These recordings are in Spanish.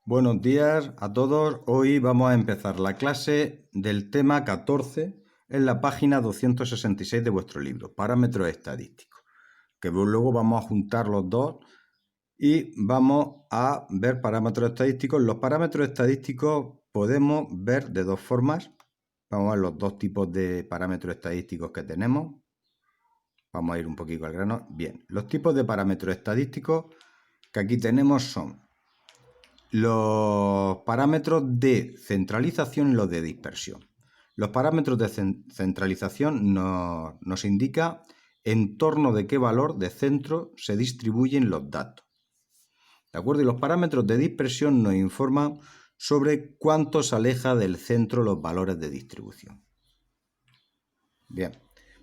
Buenos días a todos. Hoy vamos a empezar la clase del tema 14 en la página 266 de vuestro libro, Parámetros Estadísticos, que luego vamos a juntar los dos y vamos a ver parámetros estadísticos. Los parámetros estadísticos podemos ver de dos formas. Vamos a ver los dos tipos de parámetros estadísticos que tenemos. Vamos a ir un poquito al grano. Bien, los tipos de parámetros estadísticos que aquí tenemos son los parámetros de centralización y los de dispersión. Los parámetros de centralización nos indica en torno de qué valor de centro se distribuyen los datos. ¿De acuerdo? Y los parámetros de dispersión nos informan sobre cuánto se aleja del centro los valores de distribución. Bien,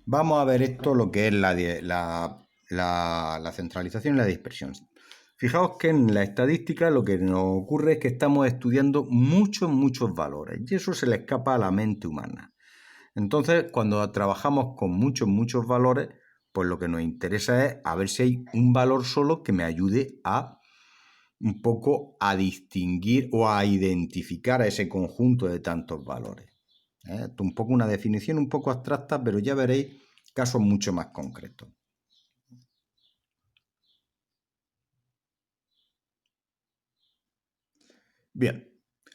vamos a ver esto, lo que es la centralización y la dispersión. Fijaos que en la estadística lo que nos ocurre es que estamos estudiando muchos valores y eso se le escapa a la mente humana. Entonces, cuando trabajamos con muchos valores, pues lo que nos interesa es a ver si hay un valor solo que me ayude a un poco a distinguir o a identificar a ese conjunto de tantos valores. Esto es un poco una definición un poco abstracta, pero ya veréis casos mucho más concretos. Bien,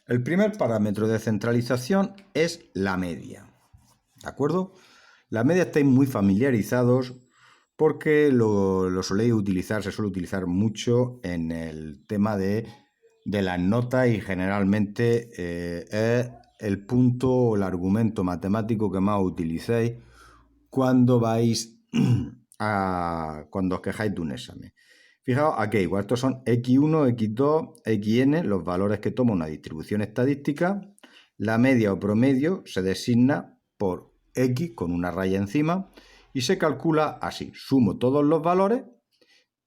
el primer parámetro de centralización es la media. ¿De acuerdo? La media estáis muy familiarizados porque lo soléis utilizar, se suele utilizar mucho en el tema de las notas y generalmente es el punto o el argumento matemático que más utilicéis cuando cuando os quejáis de un examen. Fijaos, aquí igual estos son x1, x2, xn, los valores que toma una distribución estadística. La media o promedio se designa por x con una raya encima y se calcula así. Sumo todos los valores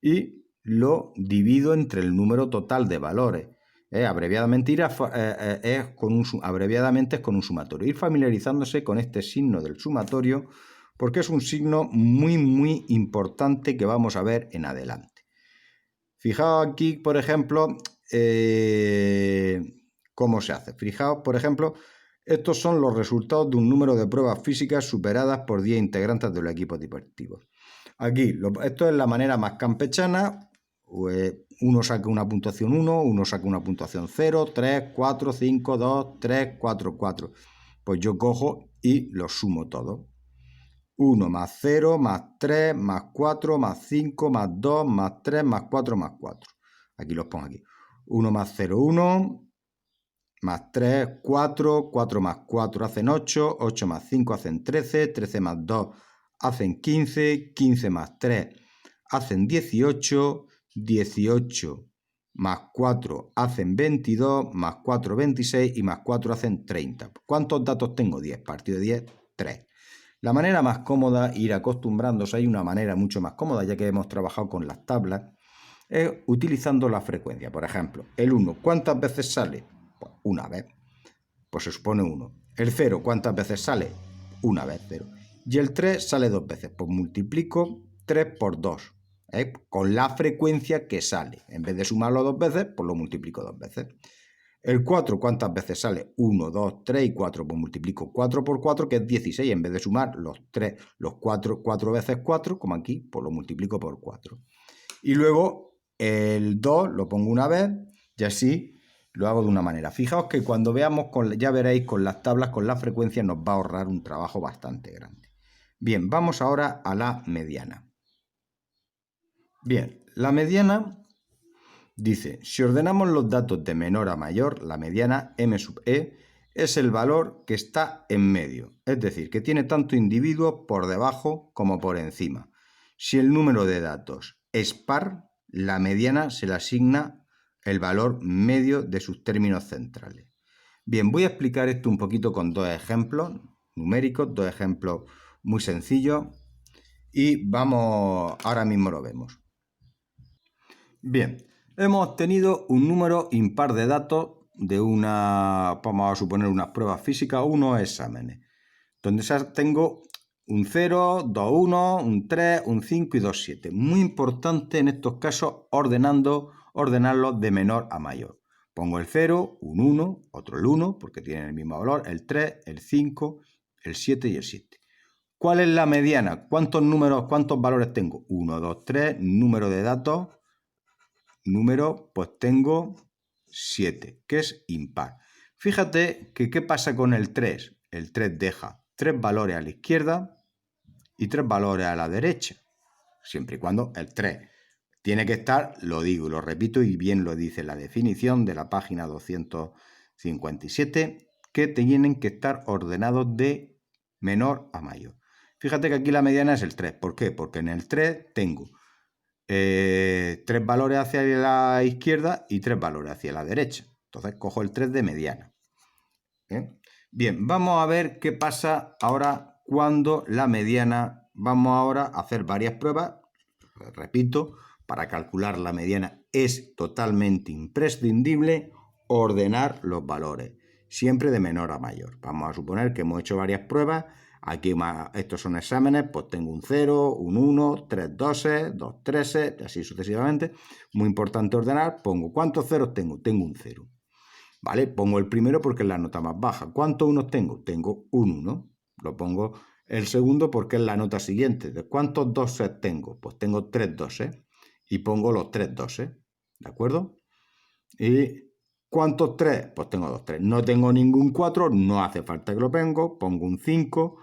y lo divido entre el número total de valores. Abreviadamente es con un sumatorio. Ir familiarizándose con este signo del sumatorio porque es un signo muy importante que vamos a ver en adelante. Fijaos aquí, por ejemplo, cómo se hace. Fijaos, por ejemplo, estos son los resultados de un número de pruebas físicas superadas por 10 integrantes de los equipos deportivos. Aquí, esto es la manera más campechana. Uno saca una puntuación 1, uno saca una puntuación 0, 3, 4, 5, 2, 3, 4, 4. Pues yo cojo y los sumo todos. 1 más 0 más 3 más 4 más 5 más 2 más 3 más 4 más 4. Aquí los pongo aquí. 1 más 0, 1 más 3, 4, 4 más 4 hacen 8, 8 más 5 hacen 13, 13 más 2 hacen 15, 15 más 3 hacen 18, 18 más 4 hacen 22, más 4 26 y más 4 hacen 30. ¿Cuántos datos tengo? 10. Partido de 10, 3. La manera más cómoda, ir acostumbrándose, hay una manera mucho más cómoda, ya que hemos trabajado con las tablas, es utilizando la frecuencia. Por ejemplo, el 1, ¿cuántas veces sale? Pues una vez, pues se supone 1. El 0, ¿cuántas veces sale? Una vez, 0. Y el 3 sale 2 veces, pues multiplico 3 por 2, con la frecuencia que sale. En vez de sumarlo 2 veces, pues lo multiplico 2 veces. El 4, ¿cuántas veces sale? 1, 2, 3 y 4. Pues multiplico 4 por 4, que es 16. En vez de sumar los 4 veces 4, como aquí, pues lo multiplico por 4. Y luego el 2 lo pongo una vez y así lo hago de una manera. Fijaos que cuando veamos, ya veréis con las tablas, con la frecuencia, nos va a ahorrar un trabajo bastante grande. Bien, vamos ahora a la mediana. Bien, la mediana dice, si ordenamos los datos de menor a mayor, la mediana M sub E es el valor que está en medio, es decir, que tiene tanto individuos por debajo como por encima. Si el número de datos es par, la mediana se le asigna el valor medio de sus términos centrales. Bien, voy a explicar esto un poquito con dos ejemplos numéricos, dos ejemplos muy sencillos y vamos, ahora mismo lo vemos. Bien, hemos obtenido un número impar de datos de vamos a suponer unas pruebas físicas o unos exámenes, donde tengo un 0, 2, 1, un 3, un 5 y 2, 7. Muy importante en estos casos ordenarlos de menor a mayor. Pongo el 0, un 1, otro el 1, porque tienen el mismo valor, el 3, el 5, el 7 y el 7. ¿Cuál es la mediana? ¿Cuántos números, cuántos valores tengo? 1, 2, 3, número de datos, pues tengo 7, que es impar. Fíjate que ¿qué pasa con el 3? El 3 deja 3 valores a la izquierda y 3 valores a la derecha, siempre y cuando el 3 tiene que estar, lo digo y lo repito, y bien lo dice la definición de la página 257, que tienen que estar ordenados de menor a mayor. Fíjate que aquí la mediana es el 3. ¿Por qué? Porque en el 3 tengo 3 valores hacia la izquierda y 3 valores hacia la derecha. Entonces cojo el 3 de mediana. Bien, vamos a ver qué pasa ahora cuando la mediana. Vamos ahora a hacer varias pruebas. Repito, para calcular la mediana es totalmente imprescindible ordenar los valores, siempre de menor a mayor. Vamos a suponer que hemos hecho varias pruebas. Aquí estos son exámenes, pues tengo un 0, un 1, 3 doses, 2 treses, así sucesivamente. Muy importante ordenar. Pongo, ¿cuántos ceros tengo? Tengo un 0. ¿Vale? Pongo el primero porque es la nota más baja. ¿Cuántos unos tengo? Tengo un 1. Lo pongo el segundo porque es la nota siguiente. ¿De cuántos doses tengo? Pues tengo 3 doses. Y pongo los 3 doses. ¿De acuerdo? ¿Y cuántos 3? Pues tengo 2 3. No tengo ningún 4, no hace falta que lo pongo. Pongo un 5,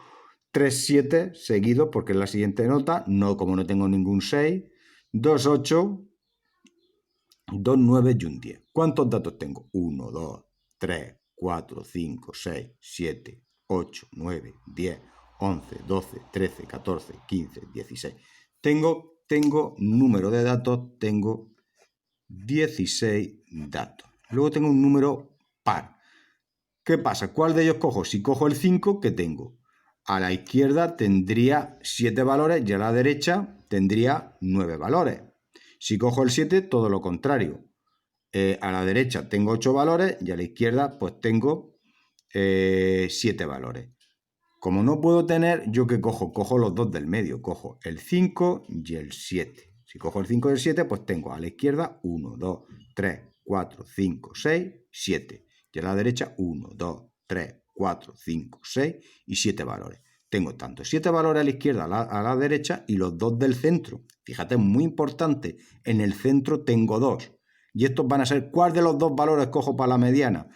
3 7 seguidos porque es la siguiente nota. No, como no tengo ningún 6. 2 8. 2 9 y un 10. ¿Cuántos datos tengo? 1, 2, 3, 4, 5, 6, 7, 8, 9, 10, 11, 12, 13, 14, 15, 16. Tengo número de datos, tengo 16 datos. Luego tengo un número par. ¿Qué pasa? ¿Cuál de ellos cojo? Si cojo el 5, ¿qué tengo? A la izquierda tendría 7 valores y a la derecha tendría 9 valores. Si cojo el 7, todo lo contrario. A la derecha tengo 8 valores y a la izquierda pues tengo 7 valores. Como no puedo tener, ¿yo qué cojo? Cojo los dos del medio. Cojo el 5 y el 7. Si cojo el 5 y el 7, pues tengo a la izquierda 1, 2, 3, 4, 5, 6, 7. Y a la derecha 1, 2, 3, 4, 5, 6 y 7 valores. Tengo tanto 7 valores a la izquierda a la derecha y los dos del centro. Fíjate, es muy importante. En el centro tengo 2. Y estos van a ser, ¿cuál de los dos valores cojo para la mediana?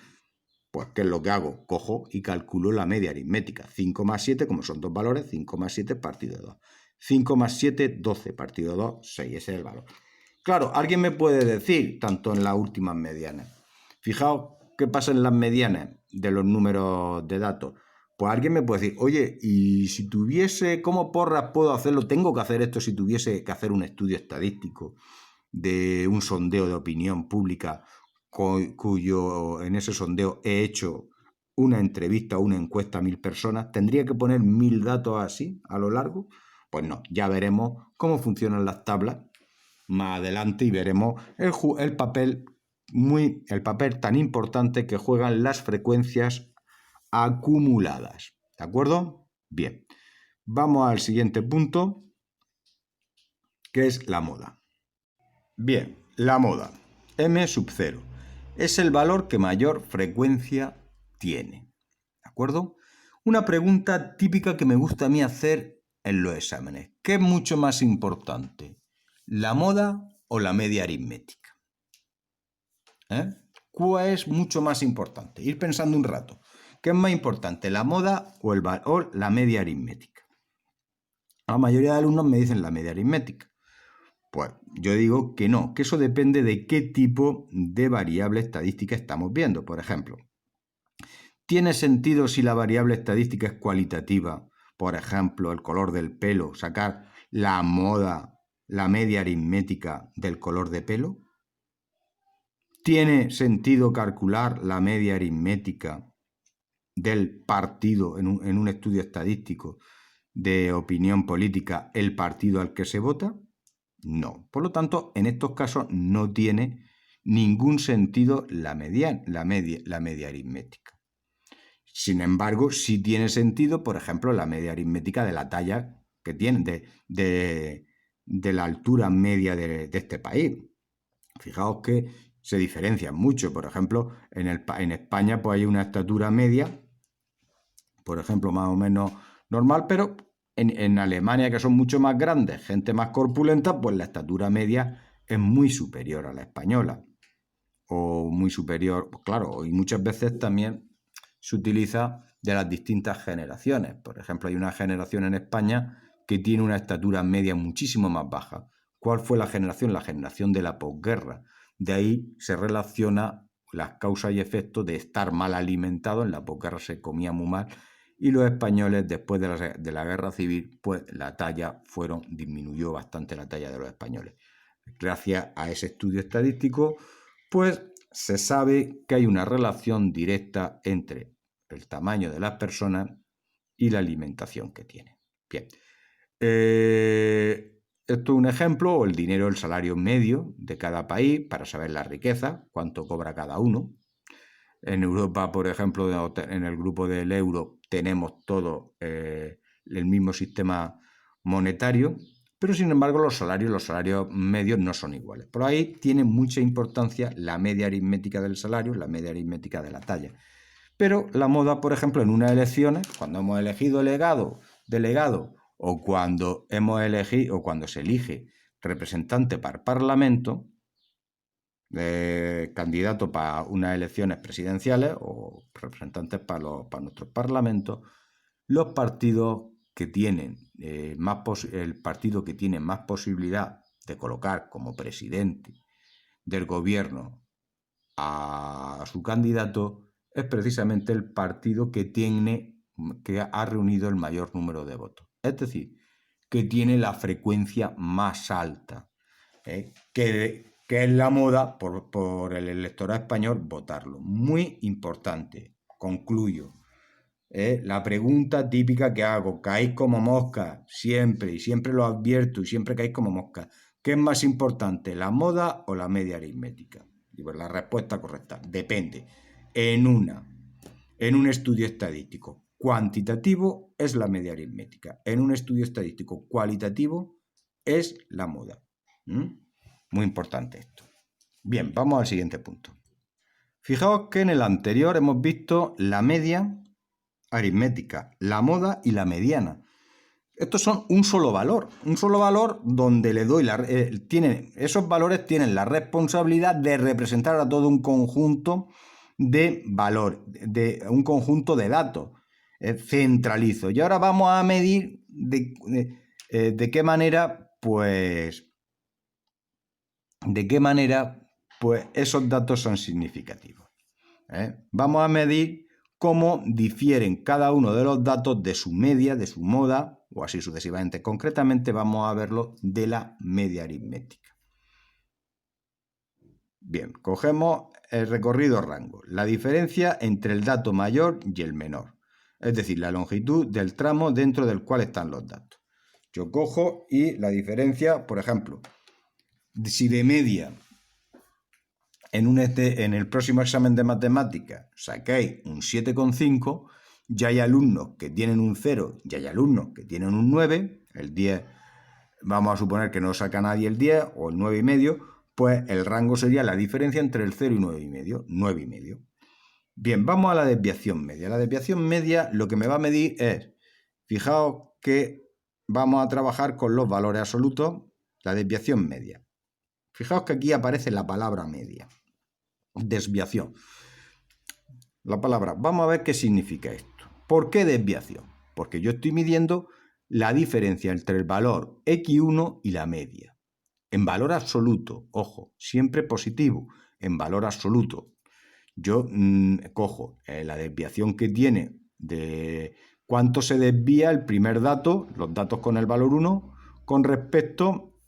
Pues, ¿qué es lo que hago? Cojo y calculo la media aritmética. 5 más 7, como son dos valores, 5 más 7 partido de 2. 5 más 7, 12 partido de 2, 6. Ese es el valor. Claro, alguien me puede decir, tanto en las últimas medianas. Fijaos qué pasa en las medianas de los números de datos. Pues alguien me puede decir, oye, y si tuviese, ¿cómo porras puedo hacerlo? Tengo que hacer esto si tuviese que hacer un estudio estadístico de un sondeo de opinión pública cuyo en ese sondeo he hecho una entrevista o una encuesta a 1000 personas. ¿Tendría que poner 1000 datos así a lo largo? Pues no, ya veremos cómo funcionan las tablas más adelante y veremos el papel tan importante que juegan las frecuencias acumuladas. ¿De acuerdo? Bien, vamos al siguiente punto, que es la moda. Bien, la moda, M sub 0, es el valor que mayor frecuencia tiene. ¿De acuerdo? Una pregunta típica que me gusta a mí hacer en los exámenes. ¿Qué es mucho más importante? ¿La moda o la media aritmética? ¿Cuál es mucho más importante? Ir pensando un rato. ¿Qué es más importante, la moda o la media aritmética? La mayoría de alumnos me dicen la media aritmética. Pues yo digo que no, que eso depende de qué tipo de variable estadística estamos viendo. Por ejemplo, ¿tiene sentido si la variable estadística es cualitativa? Por ejemplo, el color del pelo, sacar la moda, la media aritmética del color de pelo. ¿Tiene sentido calcular la media aritmética del partido en un estudio estadístico de opinión política, el partido al que se vota? No. Por lo tanto, en estos casos no tiene ningún sentido la media aritmética. Sin embargo, sí tiene sentido, por ejemplo, la media aritmética de la talla que tiene, de la altura media de este país. Fijaos que se diferencian mucho. Por ejemplo, en España pues hay una estatura media, por ejemplo, más o menos normal, pero en Alemania, que son mucho más grandes, gente más corpulenta, pues la estatura media es muy superior a la española. O muy superior, pues claro, y muchas veces también se utiliza de las distintas generaciones. Por ejemplo, hay una generación en España que tiene una estatura media muchísimo más baja. ¿Cuál fue la generación? La generación de la posguerra. De ahí se relaciona las causas y efectos de estar mal alimentado. En la posguerra se comía muy mal y los españoles, después de la guerra civil, pues la talla disminuyó bastante la talla de los españoles. Gracias a ese estudio estadístico, pues se sabe que hay una relación directa entre el tamaño de las personas y la alimentación que tienen. Bien. Esto es un ejemplo, o el dinero, el salario medio de cada país para saber la riqueza, cuánto cobra cada uno. En Europa, por ejemplo, en el grupo del euro tenemos todo el mismo sistema monetario, pero sin embargo los salarios medios no son iguales. Por ahí tiene mucha importancia la media aritmética del salario, la media aritmética de la talla. Pero la moda, por ejemplo, en unas elecciones, cuando hemos elegido delegado o cuando se elige representante para el Parlamento, candidato para unas elecciones presidenciales o representantes para nuestros parlamentos, los partidos que tienen el partido que tiene más posibilidad de colocar como presidente del gobierno a su candidato es precisamente el partido que ha reunido el mayor número de votos. Es decir, que tiene la frecuencia más alta, que es la moda por el electorado español votarlo. Muy importante, concluyo. La pregunta típica que hago, caéis como mosca, siempre, y siempre lo advierto, y siempre caéis como mosca. ¿Qué es más importante, la moda o la media aritmética? Y pues la respuesta correcta, depende. En un estudio estadístico cuantitativo es la media aritmética. En un estudio estadístico cualitativo es la moda. Muy importante esto. Bien, vamos al siguiente punto. Fijaos que en el anterior hemos visto la media aritmética, la moda y la mediana. Estos son un solo valor donde le doy esos valores tienen la responsabilidad de representar a todo un conjunto de valor, de un conjunto de datos. Centralizo. Y ahora vamos a medir de qué manera, pues esos datos son significativos. Vamos a medir cómo difieren cada uno de los datos de su media, de su moda, o así sucesivamente. Concretamente vamos a verlo de la media aritmética. Bien, cogemos el recorrido rango, la diferencia entre el dato mayor y el menor, es decir, la longitud del tramo dentro del cual están los datos. Yo cojo y la diferencia, por ejemplo, si de media en el próximo examen de matemáticas sacáis un 7,5, ya hay alumnos que tienen un 0 y hay alumnos que tienen un 9, el 10, vamos a suponer que no saca nadie el 10 o el 9,5, pues el rango sería la diferencia entre el 0 y 9,5, 9,5. Bien, vamos a la desviación media. La desviación media lo que me va a medir es, fijaos que vamos a trabajar con los valores absolutos, la desviación media. Fijaos que aquí aparece la palabra media. Desviación. La palabra, vamos a ver qué significa esto. ¿Por qué desviación? Porque yo estoy midiendo la diferencia entre el valor X1 y la media. En valor absoluto, ojo, siempre positivo, en valor absoluto. Yo cojo la desviación que tiene de cuánto se desvía el primer dato, los datos con el valor 1, con respecto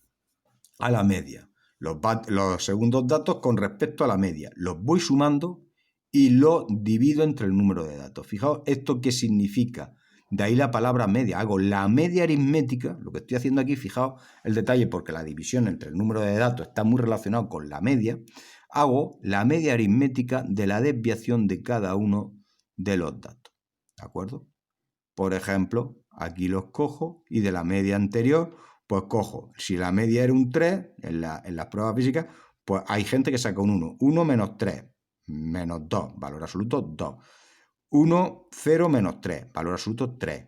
a la media. Los segundos datos con respecto a la media. Los voy sumando y lo divido entre el número de datos. Fijaos, ¿esto qué significa? De ahí la palabra media. Hago la media aritmética, lo que estoy haciendo aquí, fijaos el detalle, porque la división entre el número de datos está muy relacionado con la media. Hago la media aritmética de la desviación de cada uno de los datos. ¿De acuerdo? Por ejemplo, aquí los cojo y de la media anterior, pues cojo, si la media era un 3 en las pruebas físicas, Pues hay gente que saca un 1. 1 menos 3, menos 2, valor absoluto 2. 1, 0 menos 3, valor absoluto 3.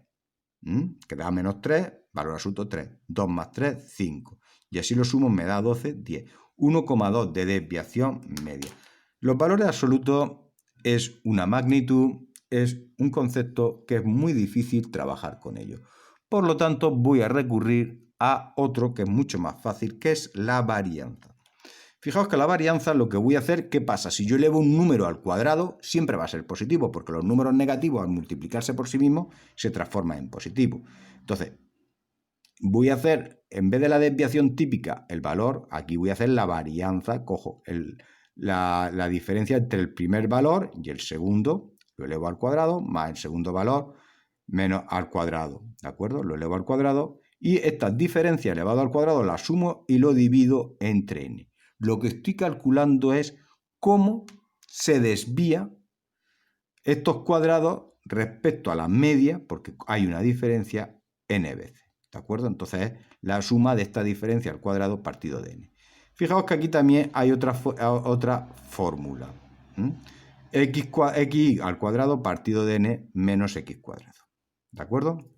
Que da menos 3, valor absoluto 3. 2 más 3, 5. Y así lo sumo, me da 12, 10. 1,2 de desviación media. Los valores absolutos es una magnitud, es un concepto que es muy difícil trabajar con ello. Por lo tanto, voy a recurrir a otro que es mucho más fácil, que es la varianza. Fijaos que la varianza, lo que voy a hacer, ¿qué pasa? Si yo elevo un número al cuadrado, siempre va a ser positivo, porque los números negativos al multiplicarse por sí mismos se transforman en positivo. Entonces, voy a hacer, en vez de la desviación típica, el valor, aquí voy a hacer la varianza, cojo la diferencia entre el primer valor y el segundo, lo elevo al cuadrado, más el segundo valor, menos al cuadrado, ¿de acuerdo? Lo elevo al cuadrado y esta diferencia elevado al cuadrado la sumo y lo divido entre n. Lo que estoy calculando es cómo se desvía estos cuadrados respecto a la media, porque hay una diferencia n veces, ¿de acuerdo? Entonces es la suma de esta diferencia al cuadrado partido de n. Fijaos que aquí también hay otra fórmula. X al cuadrado partido de n menos x cuadrado. ¿De acuerdo?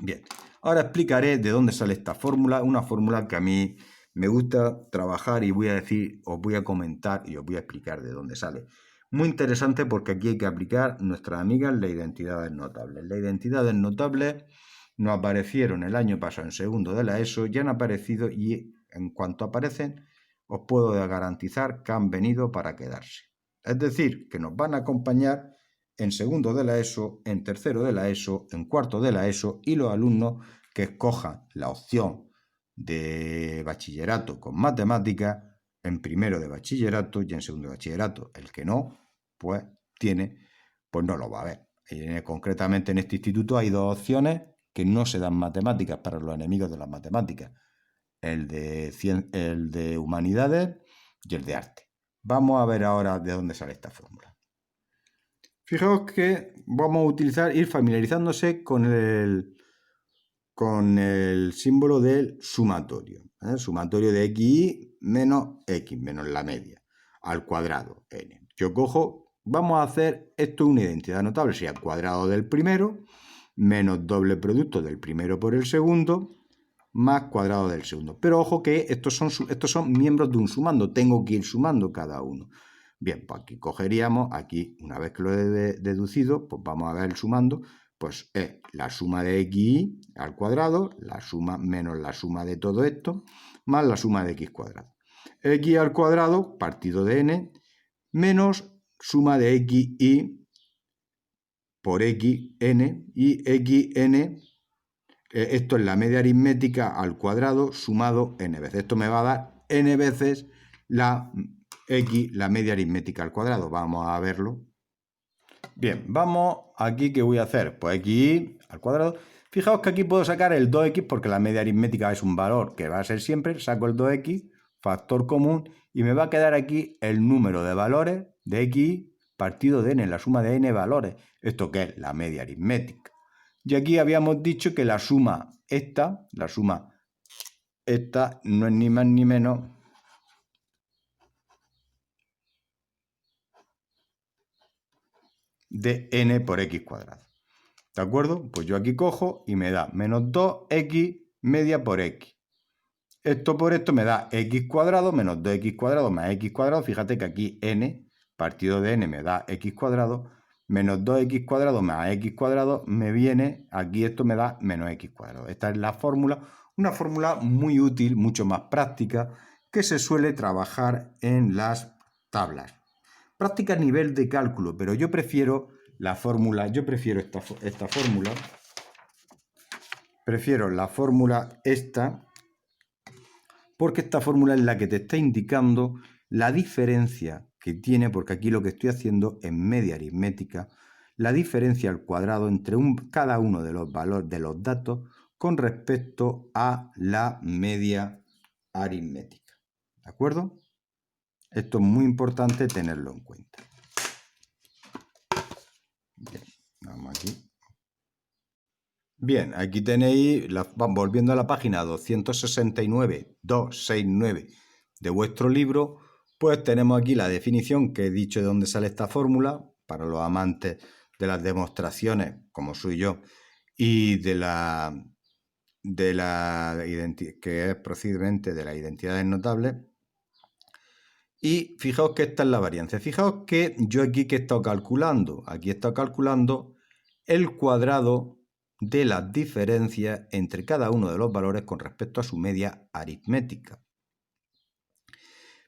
Bien, ahora explicaré de dónde sale esta fórmula, una fórmula que a mí me gusta trabajar y voy a decir, os voy a comentar y os voy a explicar de dónde sale. Muy interesante porque aquí hay que aplicar nuestras amigas las identidades notables. Las identidades notables nos aparecieron el año pasado en segundo de la ESO, ya han aparecido y en cuanto aparecen os puedo garantizar que han venido para quedarse. Es decir, que nos van a acompañar en segundo de la ESO, en tercero de la ESO, en cuarto de la ESO y los alumnos que escojan la opción de bachillerato con matemáticas en primero de bachillerato y en segundo de bachillerato. El que no, pues no lo va a ver. Concretamente en este instituto hay dos opciones que no se dan matemáticas para los enemigos de las matemáticas. El de humanidades y el de arte. Vamos a ver ahora de dónde sale esta fórmula. Fijaos que vamos a utilizar, ir familiarizándose con el símbolo del sumatorio. Sumatorio de xy menos x, menos la media, al cuadrado, n. Yo cojo, vamos a hacer esto una identidad notable, sería el cuadrado del primero, menos doble producto del primero por el segundo, más cuadrado del segundo. Pero ojo que estos son miembros de un sumando, tengo que ir sumando cada uno. Bien, pues aquí cogeríamos, aquí una vez que lo he deducido, pues vamos a ver el sumando, pues es la suma de xy al cuadrado, la suma menos la suma de todo esto, más la suma de x cuadrado. X al cuadrado partido de n, menos suma de xy por xn y xn, esto es la media aritmética al cuadrado sumado n veces. Esto me va a dar n veces la media aritmética al cuadrado. Vamos a verlo. Bien, vamos aquí, ¿qué voy a hacer? Pues xy al cuadrado. Fijaos que aquí puedo sacar el 2x porque la media aritmética es un valor que va a ser siempre. Saco el 2x, factor común, y me va a quedar aquí el número de valores de xy partido de n, la suma de n valores. ¿Esto qué es? La media aritmética. Y aquí habíamos dicho que la suma esta no es ni más ni menos de n por x cuadrado. ¿De acuerdo? Pues yo aquí cojo y me da menos 2x media por x. Esto por esto me da x cuadrado menos 2x cuadrado más x cuadrado. Fíjate que aquí n partido de n me da x cuadrado. Menos 2x cuadrado más x cuadrado me viene, aquí esto me da menos x cuadrado. Esta es la fórmula, una fórmula muy útil, mucho más práctica, que se suele trabajar en las tablas. Práctica a nivel de cálculo, pero yo prefiero la fórmula, esta fórmula, prefiero la fórmula esta, porque esta fórmula es la que te está indicando la diferencia que tiene, porque aquí lo que estoy haciendo en media aritmética, la diferencia al cuadrado entre cada uno de los valores de los datos con respecto a la media aritmética. ¿De acuerdo? Esto es muy importante tenerlo en cuenta. Bien, vamos aquí. Bien, aquí tenéis, volviendo a la página 269 de vuestro libro, pues tenemos aquí la definición que he dicho de dónde sale esta fórmula, para los amantes de las demostraciones, como soy yo, y que es procedimiento de las identidades notables. Y fijaos que esta es la varianza. Fijaos que yo aquí que he estado calculando, el cuadrado de las diferencias entre cada uno de los valores con respecto a su media aritmética.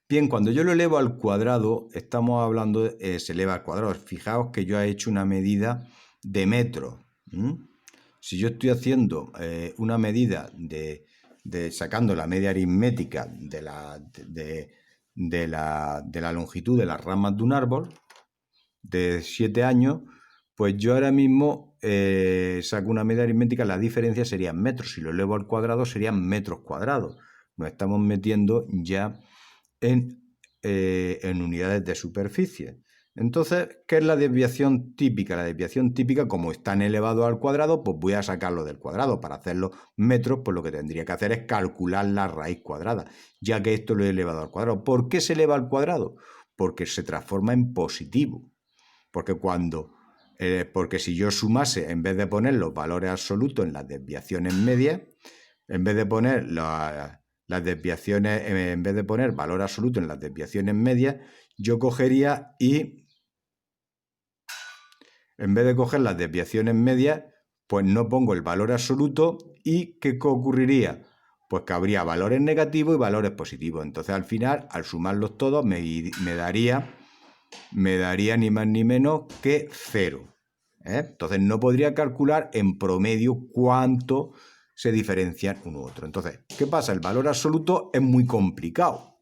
Bien, cuando yo lo elevo al cuadrado, estamos hablando, se eleva al cuadrado. Fijaos que yo he hecho una medida de metros. Si yo estoy haciendo una medida sacando la media aritmética de la longitud de las ramas de un árbol de 7 años, pues yo ahora mismo saco una media aritmética, la diferencia serían metros. Si lo elevo al cuadrado serían metros cuadrados. Nos estamos metiendo ya en unidades de superficie. Entonces, ¿qué es la desviación típica? La desviación típica, como están elevados al cuadrado, pues voy a sacarlo del cuadrado. Para hacerlo metros, pues lo que tendría que hacer es calcular la raíz cuadrada, ya que esto lo he elevado al cuadrado. ¿Por qué se eleva al cuadrado? Porque se transforma en positivo. Porque si yo sumase, en vez de poner los valores absolutos en las desviaciones medias, en vez de poner las desviaciones, en vez de poner valor absoluto en las desviaciones medias, yo cogería y en vez de coger las desviaciones medias, pues no pongo el valor absoluto. ¿Y qué ocurriría? Pues que habría valores negativos y valores positivos. Entonces al final, al sumarlos todos, me daría ni más ni menos que 0. Entonces no podría calcular en promedio cuánto se diferencian uno u otro. Entonces, ¿qué pasa? El valor absoluto es muy complicado.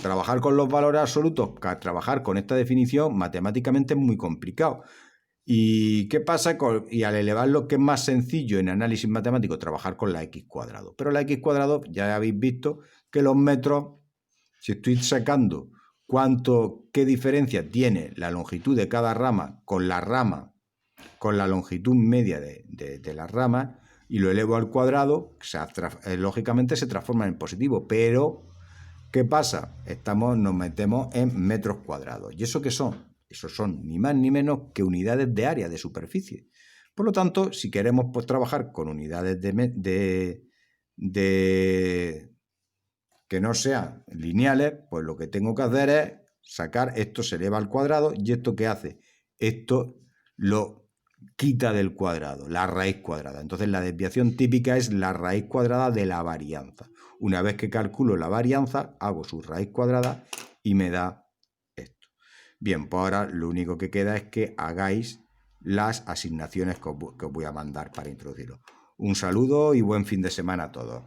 Trabajar con los valores absolutos, trabajar con esta definición matemáticamente es muy complicado. ¿Y qué pasa? Y al elevarlo, que es más sencillo en análisis matemático, trabajar con la x cuadrado. Pero la x cuadrado, ya habéis visto que los metros, si estoy sacando qué diferencia tiene la longitud de cada rama, con la longitud media de la rama, y lo elevo al cuadrado, lógicamente se transforma en positivo. Pero, ¿qué pasa? Nos metemos en metros cuadrados. ¿Y eso qué son? Eso son ni más ni menos que unidades de área de superficie. Por lo tanto, si queremos pues, trabajar con unidades que no sean lineales, pues lo que tengo que hacer es sacar, esto se eleva al cuadrado, y esto ¿qué hace? Esto lo quita del cuadrado, la raíz cuadrada. Entonces la desviación típica es la raíz cuadrada de la varianza. Una vez que calculo la varianza, hago su raíz cuadrada y me da esto. Bien, pues ahora lo único que queda es que hagáis las asignaciones que os voy a mandar para introducirlo. Un saludo y buen fin de semana a todos.